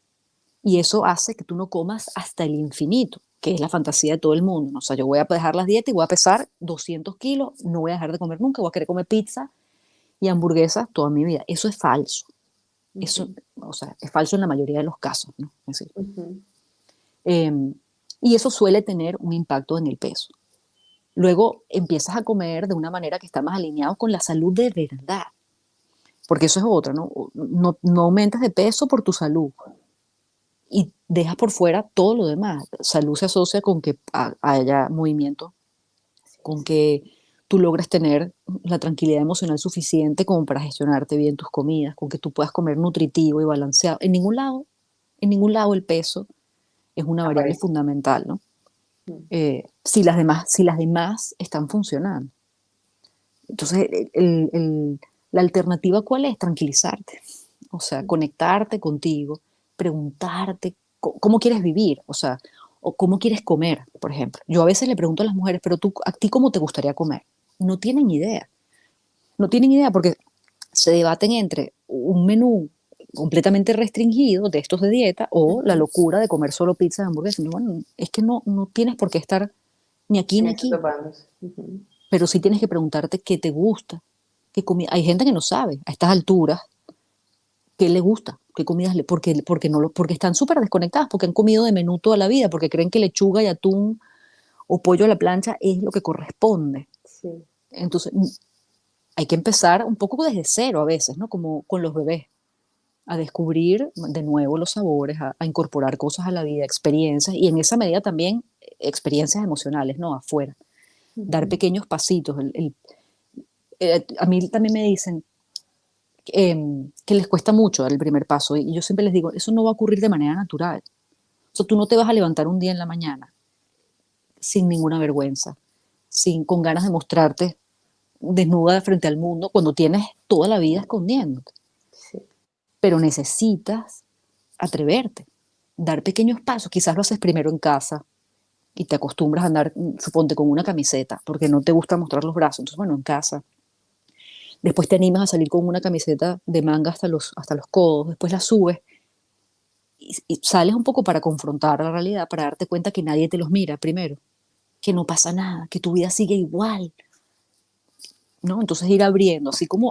Y eso hace que tú no comas hasta el infinito, que es la fantasía de todo el mundo, ¿no? O sea, yo voy a dejar las dietas y voy a pesar 200 kilos, no voy a dejar de comer nunca, voy a querer comer pizza y hamburguesas toda mi vida. Eso es falso. Eso, Ujú, o sea, es falso en la mayoría de los casos, ¿no? Es decir, ujú. eh, y eso suele tener un impacto en el peso. Luego empiezas a comer de una manera que está más alineado con la salud de verdad, porque eso es otra, ¿no? No aumentes de peso por tu salud, y dejas por fuera todo lo demás. Salud se asocia con que haya movimiento, Así con es. que tú logres tener la tranquilidad emocional suficiente como para gestionarte bien tus comidas, con que tú puedas comer nutritivo y balanceado. En ningún lado el peso es una variable Aparece. fundamental, ¿no? Mm, Si las demás están funcionando. Entonces, la alternativa, ¿cuál es? Tranquilizarte. O sea, mm, conectarte contigo, preguntarte cómo quieres vivir, o sea, o cómo quieres comer, por ejemplo. Yo a veces le pregunto a las mujeres, pero tú, ¿a ti cómo te gustaría comer? No tienen idea. No tienen idea porque se debaten entre un menú completamente restringido de estos de dieta o la ujú. locura de comer solo pizza y hamburguesas. Bueno, es que no tienes por qué estar ni aquí En ni esos aquí, dos bandos. Ujú. pero sí tienes que preguntarte qué te gusta, qué comida. Hay gente que no sabe a estas alturas qué le gusta, qué comidas le, porque están súper desconectadas, porque han comido de menú toda la vida, porque creen que lechuga y atún o pollo a la plancha es lo que corresponde. Sí. Entonces, hay que empezar un poco desde cero a veces, ¿no? Como con los bebés, a descubrir de nuevo los sabores, a incorporar cosas a la vida, experiencias, y en esa medida también experiencias emocionales, ¿no? Afuera. Dar Ujú. pequeños pasitos. A mí también me dicen que les cuesta mucho dar el primer paso, y yo siempre les digo, eso no va a ocurrir de manera natural. O sea, tú no te vas a levantar un día en la mañana sin ninguna vergüenza, con ganas de mostrarte desnuda frente al mundo cuando tienes toda la vida escondiéndote. Sí. Pero necesitas atreverte, dar pequeños pasos. Quizás lo haces primero en casa y te acostumbras a andar, suponte, con una camiseta porque no te gusta mostrar los brazos. Entonces, bueno, en casa. Después te animas a salir con una camiseta de manga hasta los codos. Después la subes y sales un poco para confrontar la realidad, para darte cuenta que nadie te los mira primero, que no pasa nada, que tu vida sigue igual, ¿no? Entonces ir abriendo, así como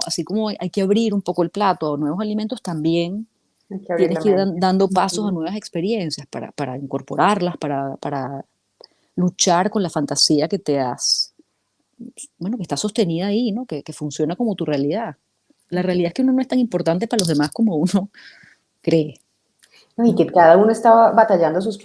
hay que abrir un poco el plato a nuevos alimentos, también Hay que abrir tienes la que ir mente. dando pasos a Ujú. nuevas experiencias para incorporarlas, para luchar con la fantasía que te has, bueno, que está sostenida ahí, ¿no? Que funciona como tu realidad. La realidad es que uno no es tan importante para los demás como uno cree, No, y ¿no? que cada uno está batallando sus Sí.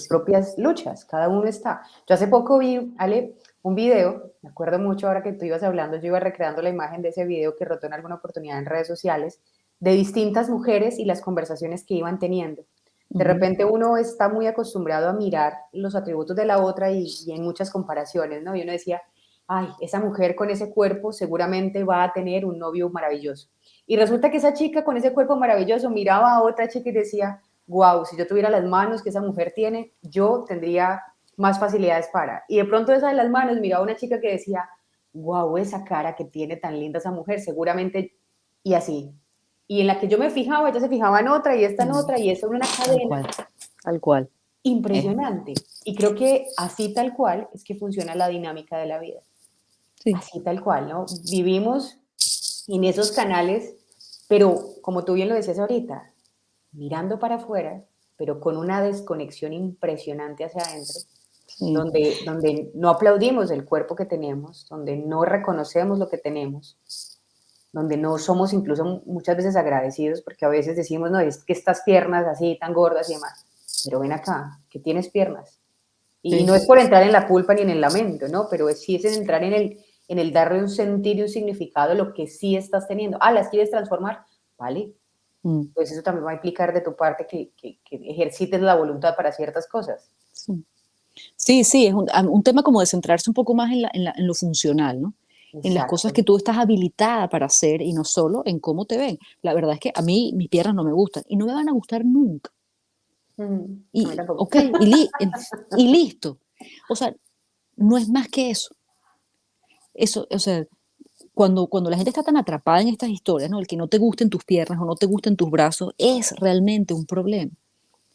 propias luchas, cada uno está. Yo hace poco vi, Ale, un video, me acuerdo mucho ahora que tú ibas hablando, yo iba recreando la imagen de ese video que rotó en alguna oportunidad en redes sociales, de distintas mujeres y las conversaciones que iban teniendo. De Ujú. repente uno está muy acostumbrado a mirar los atributos de la otra y en muchas comparaciones, ¿no? Y uno decía, ay, esa mujer con ese cuerpo seguramente va a tener un novio maravilloso. Y resulta que esa chica con ese cuerpo maravilloso miraba a otra chica y decía, wow, si yo tuviera las manos que esa mujer tiene, yo tendría más facilidades para. Y de pronto esa de las manos miraba a una chica que decía, wow, esa cara que tiene tan linda esa mujer, seguramente, y así. Y en la que yo me fijaba, ella se fijaba en otra y esta en otra, y eso era una Tal cadena cual, tal cual. Es, impresionante. Y creo que así tal cual es que funciona la dinámica de la vida. sí, Así tal cual, ¿no? Vivimos en esos canales, pero como tú bien lo decías ahorita, mirando para afuera, pero con una desconexión impresionante hacia adentro, sí, donde no aplaudimos el cuerpo que tenemos, donde no reconocemos lo que tenemos, donde no somos incluso muchas veces agradecidos, porque a veces decimos, no, es que estas piernas así tan gordas y demás, pero ven acá, que tienes piernas. Y sí. no es por entrar en la culpa ni en el lamento, ¿no? Pero sí es en entrar en el darle un sentido y un significado a lo que sí estás teniendo. Ah, ¿las quieres transformar? Vale, Mm, pues eso también va a implicar de tu parte que ejercites la voluntad para ciertas cosas. sí. Sí, sí, es un tema como de centrarse un poco más en lo funcional, ¿no? En las cosas que Exacto. tú estás habilitada para hacer y no solo en cómo te ven. La verdad es que a mí mis piernas no me gustan y no me van a gustar nunca. A mí Y, tampoco. ok, y listo. O sea, no es más que eso. Eso, o sea, cuando la gente está tan atrapada en estas historias, ¿no? El que no te gusten tus piernas o no te gusten tus brazos es realmente un problema.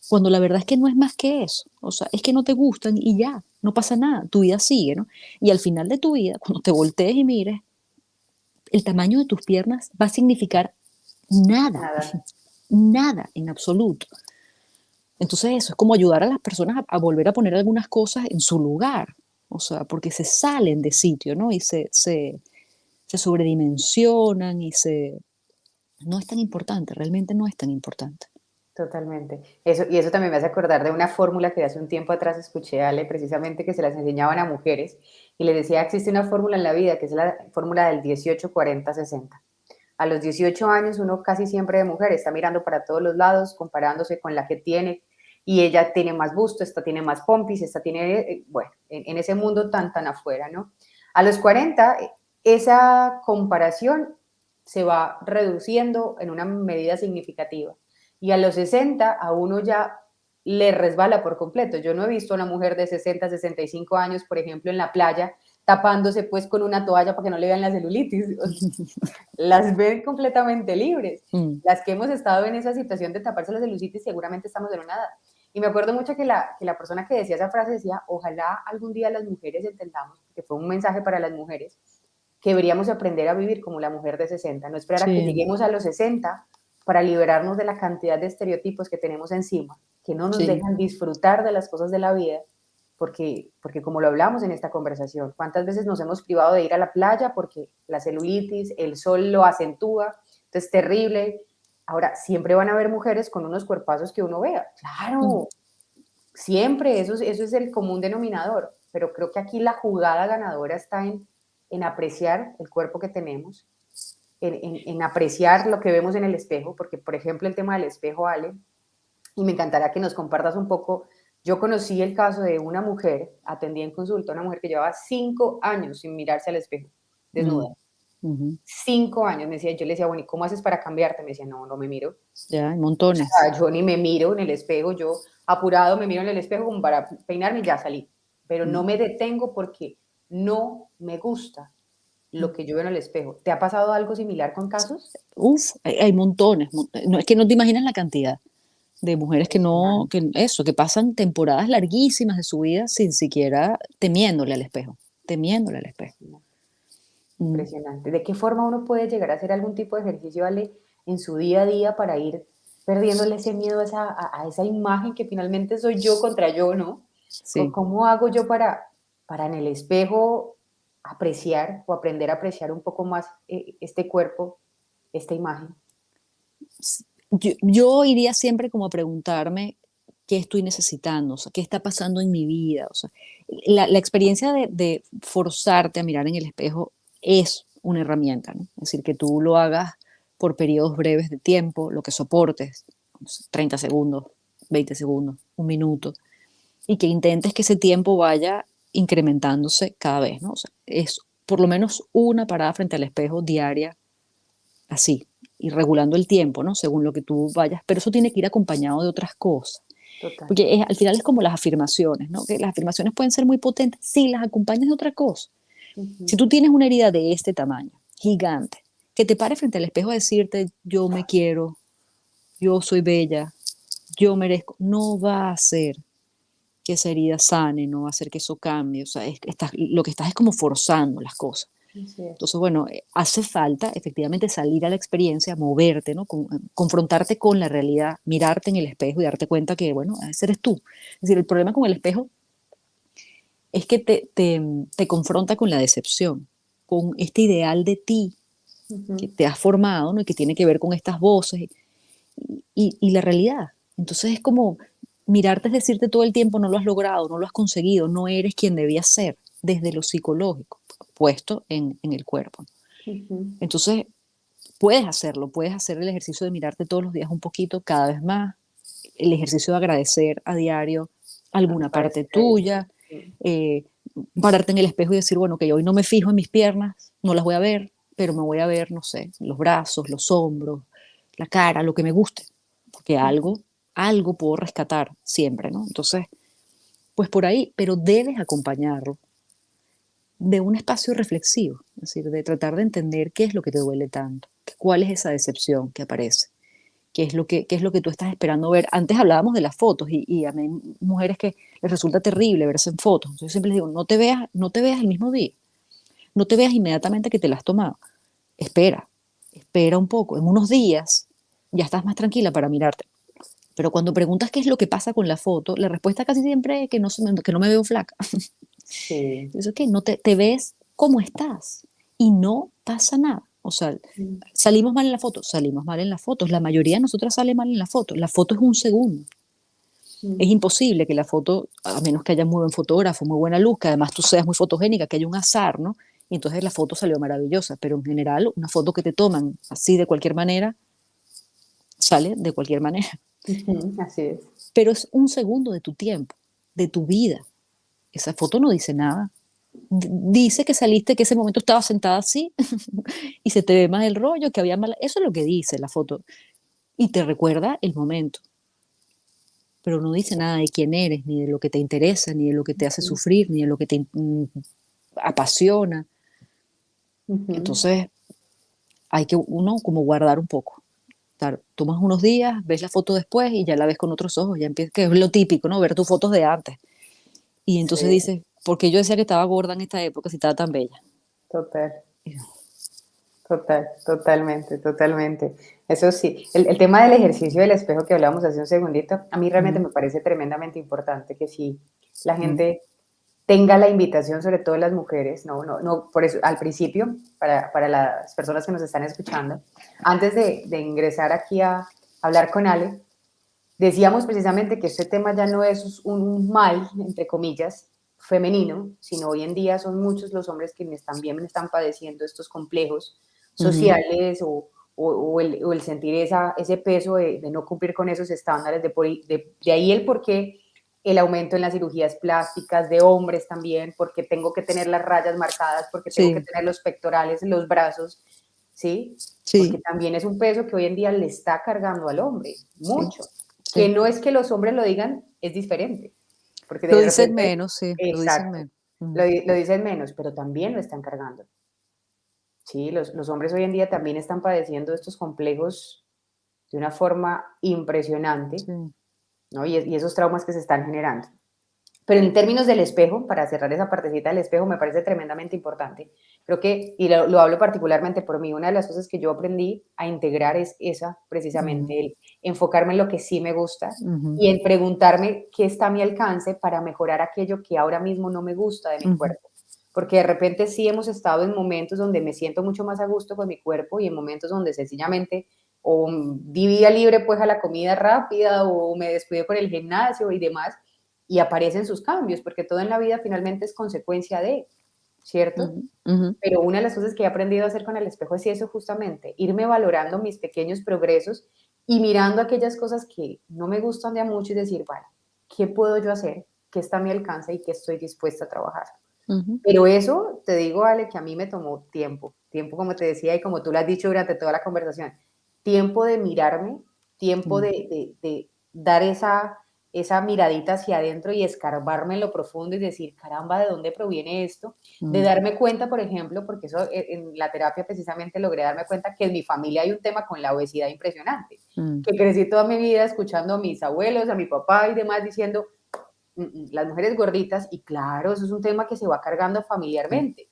Cuando la verdad es que no es más que eso. O sea, es que no te gustan y ya, no pasa nada, tu vida sigue, ¿no? Y al final de tu vida, cuando te voltees y mires, el tamaño de tus piernas va a significar nada, Nada. nada en absoluto. Entonces eso es como ayudar a las personas a volver a poner algunas cosas en su lugar, o sea, porque se salen de sitio, ¿no? Y se sobredimensionan no es tan importante, realmente no es tan importante. Totalmente. Eso, y eso también me hace acordar de una fórmula que hace un tiempo atrás escuché, Ale, precisamente que se las enseñaban a mujeres y les decía, existe una fórmula en la vida que es la fórmula del 18-40-60. A los 18 años uno casi siempre de mujer está mirando para todos los lados, comparándose con la que tiene y ella tiene más busto, esta tiene más pompis, esta tiene, bueno, en ese mundo tan afuera, ¿no? A los 40 esa comparación se va reduciendo en una medida significativa y a los 60 a uno ya le resbala por completo. Yo no he visto a una mujer de 60, 65 años, por ejemplo, en la playa, tapándose pues con una toalla para que no le vean la celulitis. Las ven completamente libres. Mm, Las que hemos estado en esa situación de taparse la celulitis seguramente estamos en una edad. Y me acuerdo mucho que la persona que decía esa frase decía, ojalá algún día las mujeres entendamos, que fue un mensaje para las mujeres, que deberíamos aprender a vivir como la mujer de 60, no esperar a que sí, lleguemos a los 60 para liberarnos de la cantidad de estereotipos que tenemos encima, que no nos sí, dejan disfrutar de las cosas de la vida, porque como lo hablamos en esta conversación, ¿cuántas veces nos hemos privado de ir a la playa porque la celulitis, el sol lo acentúa? Entonces, terrible. Ahora, siempre van a haber mujeres con unos cuerpazos que uno vea. Mm. Claro, siempre, eso es el común denominador. Pero creo que aquí la jugada ganadora está en apreciar el cuerpo que tenemos, en apreciar lo que vemos en el espejo, porque, por ejemplo, el tema del espejo, Ale, y me encantará que nos compartas un poco. Yo conocí el caso de una mujer, atendí en consulta, una mujer que llevaba 5 años sin mirarse al espejo, desnuda. Mm. Ujú. 5 años, me decía, yo le decía, bueno, ¿y cómo haces para cambiarte? Me decía, no, no me miro. Ya, hay O montones. sea, yo ni me miro en el espejo, yo apurado me miro en el espejo como para peinarme y ya salí. Pero no Mm. me detengo porque no me gusta lo que yo veo en el espejo. ¿Te ha pasado algo similar con casos? Uf, hay montones. No, es que no te imaginas la cantidad de mujeres que no, Impresionante. que eso, que pasan temporadas larguísimas de su vida sin siquiera temiéndole al espejo, temiéndole al espejo. Mm. Impresionante. ¿De qué forma uno puede llegar a hacer algún tipo de ejercicio, Ale, en su día a día para ir perdiéndole ese miedo a esa imagen que finalmente soy yo contra yo, ¿no? Sí. ¿Cómo hago yo para en el espejo apreciar o aprender a apreciar un poco más este cuerpo, esta imagen? Yo iría siempre como a preguntarme qué estoy necesitando, o sea, qué está pasando en mi vida. O sea, la experiencia de forzarte a mirar en el espejo es una herramienta, ¿no? Es decir, que tú lo hagas por periodos breves de tiempo, lo que soportes, no sé, 30 segundos, 20 segundos, un minuto, y que intentes que ese tiempo vaya incrementándose cada vez, ¿no? O sea, es por lo menos una parada frente al espejo diaria, así, y regulando el tiempo, ¿no? Según lo que tú vayas, pero eso tiene que ir acompañado de otras cosas, Total. porque al final es como las afirmaciones, ¿no? Que las afirmaciones pueden ser muy potentes si las acompañas de otra cosa. Si Ujú. tú tienes una herida de este tamaño, gigante, que te pare frente al espejo a decirte, yo me quiero, yo soy bella, yo merezco, no va a hacer que esa herida sane, no va a hacer que eso cambie, o sea, lo que estás es como forzando las cosas. Así es. Entonces, bueno, hace falta efectivamente salir a la experiencia, moverte, ¿no? Confrontarte con la realidad, mirarte en el espejo y darte cuenta que, bueno, ese eres tú. Es decir, el problema con el espejo es que te confronta con la decepción, con este ideal de ti que Ujú. te has formado, ¿no? Y que tiene que ver con estas voces y la realidad. Entonces es como mirarte es decirte todo el tiempo, no lo has logrado, no lo has conseguido, no eres quien debías ser desde lo psicológico, puesto en el cuerpo. Ujú. Entonces, puedes hacer el ejercicio de mirarte todos los días un poquito, cada vez más, el ejercicio de agradecer a diario alguna parte Agradecer. tuya, Sí. eh, pararte en el espejo y decir, bueno, que hoy no me fijo en mis piernas, no las voy a ver, pero me voy a ver, no sé, los brazos, los hombros, la cara, lo que me guste, porque algo puedo rescatar siempre, ¿no? Entonces, pues por ahí, pero debes acompañarlo de un espacio reflexivo, es decir, de tratar de entender qué es lo que te duele tanto, cuál es esa decepción que aparece, qué es lo que tú estás esperando ver. Antes hablábamos de las fotos y a mí hay mujeres que les resulta terrible verse en fotos. Entonces yo siempre les digo, no te veas el mismo día, no te veas inmediatamente que te la has tomado. Espera, espera un poco. En unos días ya estás más tranquila para mirarte. Pero cuando preguntas qué es lo que pasa con la foto, la respuesta casi siempre es que que no me veo flaca. Sí. Eso que no te ves como estás y no pasa nada. O sea, Mm. salimos mal en la foto, salimos mal en las fotos. La mayoría de nosotras sale mal en la foto. La foto es un segundo. Es Mm. imposible que la foto, a menos que haya muy buen fotógrafo, muy buena luz, que además tú seas muy fotogénica, que haya un azar, ¿no? Y entonces la foto salió maravillosa. Pero en general, una foto que te toman así de cualquier manera, sale de cualquier manera. Ujú. Así es. Pero es un segundo de tu tiempo, de tu vida. Esa foto no dice nada. Dice que saliste, que ese momento estaba sentada así y se te ve más el rollo, que había mala. Eso es lo que dice la foto. Y te recuerda el momento, pero no dice nada de quién eres, ni de lo que te interesa, ni de lo que te hace Ujú. sufrir, ni de lo que te apasiona. Ujú. Entonces hay que uno como guardar un poco. Claro, tomas unos días, ves la foto después y ya la ves con otros ojos, ya empieza, que es lo típico, ¿no? Ver tus fotos de antes. Y entonces Sí, dices, ¿por qué yo decía que estaba gorda en esta época si estaba tan bella? total. Y Totalmente, totalmente. Eso sí, el tema del ejercicio del espejo que hablábamos hace un segundito, a mí realmente mm, me parece tremendamente importante que si la mm, gente tenga la invitación, sobre todo las mujeres, no, por eso, al principio, para las personas que nos están escuchando, antes de ingresar aquí a hablar con Ale, decíamos precisamente que este tema ya no es un mal, entre comillas, femenino, sino hoy en día son muchos los hombres quienes también están padeciendo estos complejos Ujú. sociales o el sentir ese peso de no cumplir con esos estándares, de ahí el por qué el aumento en las cirugías plásticas de hombres también, porque tengo que tener las rayas marcadas, porque tengo que Sí, tener los pectorales, los brazos, ¿sí? Porque sí, también es un peso que hoy en día le está cargando al hombre, sí, mucho. Que sí. no es que los hombres lo digan, es diferente, porque Lo de dicen repente, menos, sí, lo dicen exacto, menos. lo, Ujú. lo dicen menos, pero también lo están cargando. Sí, los hombres hoy en día también están padeciendo estos complejos de una forma impresionante, Sí. ¿no? Y esos traumas que se están generando. Pero en términos del espejo, para cerrar esa partecita del espejo, me parece tremendamente importante. Creo que, y lo hablo particularmente por mí, una de las cosas que yo aprendí a integrar es esa, Ujú, precisamente, el enfocarme en lo que sí me gusta ujú, y en preguntarme qué está a mi alcance para mejorar aquello que ahora mismo no me gusta de mi ujú, cuerpo. Porque de repente sí hemos estado en momentos donde me siento mucho más a gusto con mi cuerpo y en momentos donde sencillamente o di vía libre pues a la comida rápida o me descuido con el gimnasio y demás y aparecen sus cambios, porque todo en la vida finalmente es consecuencia de, ¿cierto? ujú, ujú, Pero una de las cosas que he aprendido a hacer con el espejo es eso justamente, irme valorando mis pequeños progresos y mirando aquellas cosas que no me gustan de a mucho y decir, vale, ¿qué puedo yo hacer? ¿Qué está a mi alcance y qué estoy dispuesta a trabajar? ujú, Pero eso, te digo, Ale, que a mí me tomó tiempo, tiempo como te decía y como tú lo has dicho durante toda la conversación, tiempo de mirarme, tiempo mm, de dar esa miradita hacia adentro y escarbarme en lo profundo y decir, caramba, ¿de dónde proviene esto? De mm, darme cuenta, por ejemplo, porque eso en la terapia precisamente logré darme cuenta que en mi familia hay un tema con la obesidad impresionante, mm, que crecí toda mi vida escuchando a mis abuelos, a mi papá y demás diciendo, las mujeres gorditas, y claro, eso es un tema que se va cargando sí. familiarmente.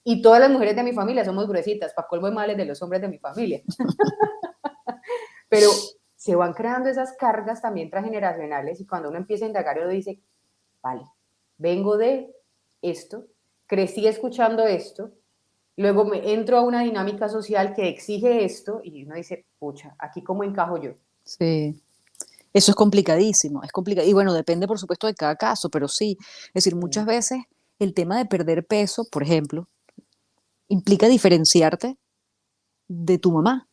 Y todas las mujeres de mi familia somos gruesitas, para colmo de males de los hombres de mi familia. Pero se van creando esas cargas también transgeneracionales y cuando uno empieza a indagar, uno dice, vale, vengo de esto, crecí escuchando esto, luego me entro a una dinámica social que exige esto y uno dice, pucha, aquí cómo encajo yo. Sí. Eso es complicadísimo, es complicado. Y bueno, depende por supuesto de cada caso, pero sí. Es decir, muchas Mm, veces el tema de perder peso, por ejemplo, implica diferenciarte de tu mamá.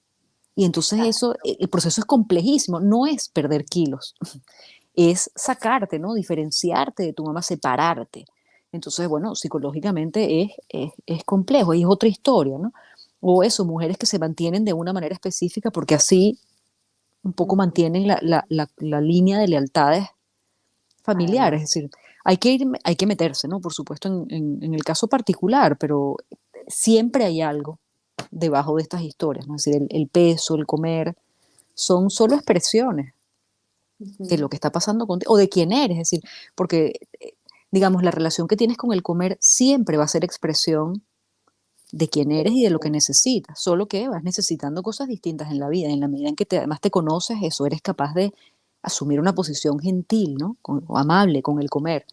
Y entonces eso, exacto. el proceso es complejísimo. No es perder kilos, es sacarte, ¿no? Diferenciarte de tu mamá, separarte. Entonces, bueno, psicológicamente es complejo y es otra historia, ¿no? O eso, mujeres que se mantienen de una manera específica porque así un poco Ujú. mantienen la línea de lealtades familiares. Es Además, decir, hay que meterse, ¿no? Por supuesto, en el caso particular, pero siempre hay algo debajo de estas historias, ¿no? Es decir, el peso, el comer, son solo expresiones de lo ujú. que está pasando contigo o de quién eres, es decir, porque, digamos, la relación que tienes con el comer siempre va a ser expresión de quién eres y de lo que necesitas, solo que vas necesitando cosas distintas en la vida, en la medida en que además te conoces, eso eres capaz de asumir una posición gentil, ¿no? O amable con el comer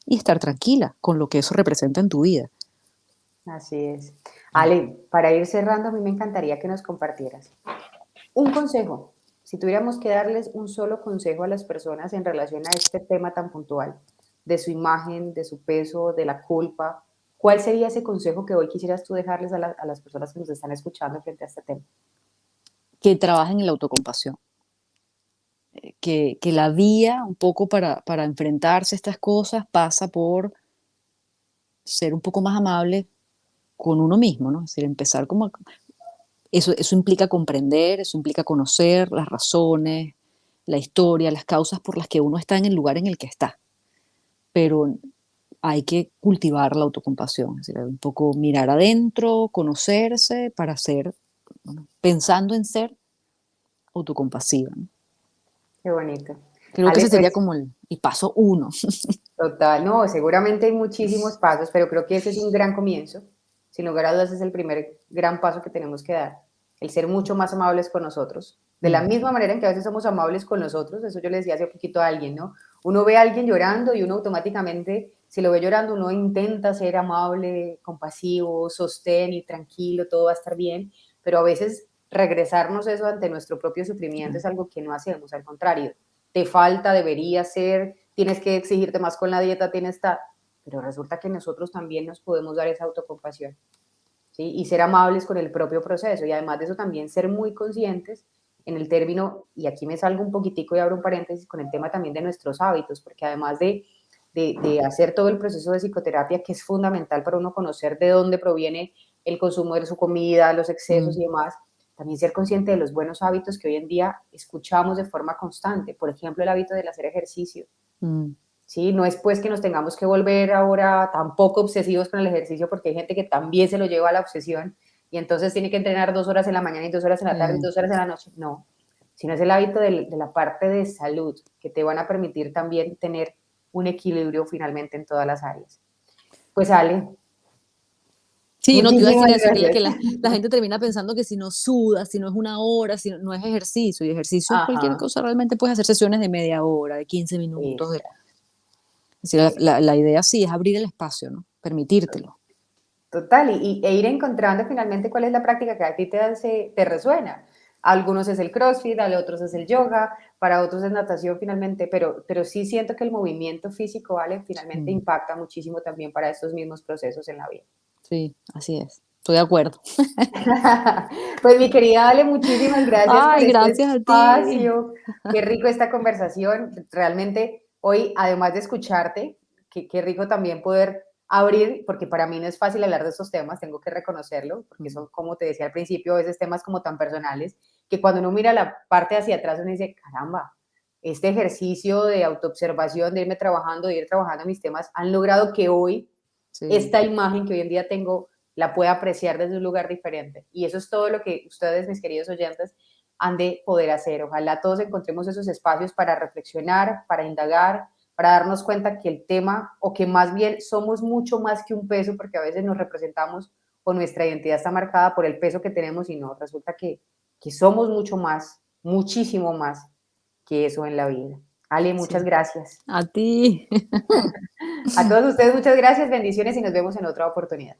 y estar tranquila con lo que eso representa en tu vida. Así es. Ale, para ir cerrando, a mí me encantaría que nos compartieras un consejo. Si tuviéramos que darles un solo consejo a las personas en relación a este tema tan puntual, de su imagen, de su peso, de la culpa, ¿cuál sería ese consejo que hoy quisieras tú dejarles a las personas que nos están escuchando frente a este tema? Que trabajen en la autocompasión, que la vía un poco para enfrentarse a estas cosas pasa por ser un poco más amable con uno mismo, ¿no? Es decir, empezar como... eso implica comprender, eso implica conocer las razones, la historia, las causas por las que uno está en el lugar en el que está. Pero hay que cultivar la autocompasión, es decir, un poco mirar adentro, conocerse para ser, bueno, pensando en ser autocompasiva, ¿no? Qué bonito. Creo que Ale, ese sería pues como el paso uno. total, no, seguramente hay muchísimos pasos, pero creo que ese es un gran comienzo. Sin lugar a dudas, es el primer gran paso que tenemos que dar, el ser mucho más amables con nosotros. De la Mm, misma manera en que a veces somos amables con nosotros, eso yo le decía hace poquito a alguien, ¿no? Uno ve a alguien llorando y uno automáticamente, si lo ve llorando, uno intenta ser amable, compasivo, sostén y tranquilo, todo va a estar bien, pero a veces regresarnos eso ante nuestro propio sufrimiento es algo que no hacemos, al contrario, te falta, debería ser, tienes que exigirte más con la dieta, pero resulta que nosotros también nos podemos dar esa autocompasión, ¿sí? Y ser amables con el propio proceso, y además de eso también ser muy conscientes en el término, y aquí me salgo un poquitico y abro un paréntesis con el tema también de nuestros hábitos, porque además de hacer todo el proceso de psicoterapia, que es fundamental para uno conocer de dónde proviene el consumo de su comida, los excesos Mm, y demás, también ser consciente de los buenos hábitos que hoy en día escuchamos de forma constante. Por ejemplo, el hábito del hacer ejercicio. mm. ¿Sí? No es pues que nos tengamos que volver ahora tampoco obsesivos con el ejercicio, porque hay gente que también se lo lleva a la obsesión y entonces tiene que entrenar 2 horas en la mañana y 2 horas en la tarde y Sí. 2 horas en la noche. No, sino es el hábito de la parte de salud que te van a permitir también tener un equilibrio finalmente en todas las áreas. Pues Ale, Sí, no te iba a decir muchísimas eso, que gracias. la gente termina pensando que si no suda, si no es una hora, si no, no es ejercicio, y ejercicio es cualquier Ajá, cosa, realmente puedes hacer sesiones de media hora, de 15 minutos. esa, Es decir, la idea sí es abrir el espacio, ¿no? Permitírtelo. total, e ir encontrando finalmente cuál es la práctica que a ti te resuena. A algunos es el CrossFit, a otros es el yoga, para otros es natación finalmente, pero sí siento que el movimiento físico, ¿vale? Finalmente Mm, impacta muchísimo también para estos mismos procesos en la vida. sí, así es. Estoy de acuerdo. Pues mi querida Ale, muchísimas gracias por Ay, este gracias a ti. espacio. Qué rico esta conversación. Realmente hoy, además de escucharte, qué rico también poder abrir, porque para mí no es fácil hablar de estos temas, tengo que reconocerlo, porque Mm, son, como te decía al principio, a veces temas como tan personales, que cuando uno mira la parte hacia atrás, uno dice, caramba, este ejercicio de autoobservación, de irme trabajando, de ir trabajando mis temas, han logrado que hoy sí, esta imagen que hoy en día tengo la pueda apreciar desde un lugar diferente. Y eso es todo lo que ustedes, mis queridos oyentes, han de poder hacer. Ojalá todos encontremos esos espacios para reflexionar, para indagar, para darnos cuenta que el tema, o que más bien somos mucho más que un peso, porque a veces nos representamos o nuestra identidad está marcada por el peso que tenemos y no, resulta que somos mucho más, muchísimo más que eso en la vida. Ale, muchas sí. gracias. A ti. A todos ustedes, muchas gracias, bendiciones y nos vemos en otra oportunidad.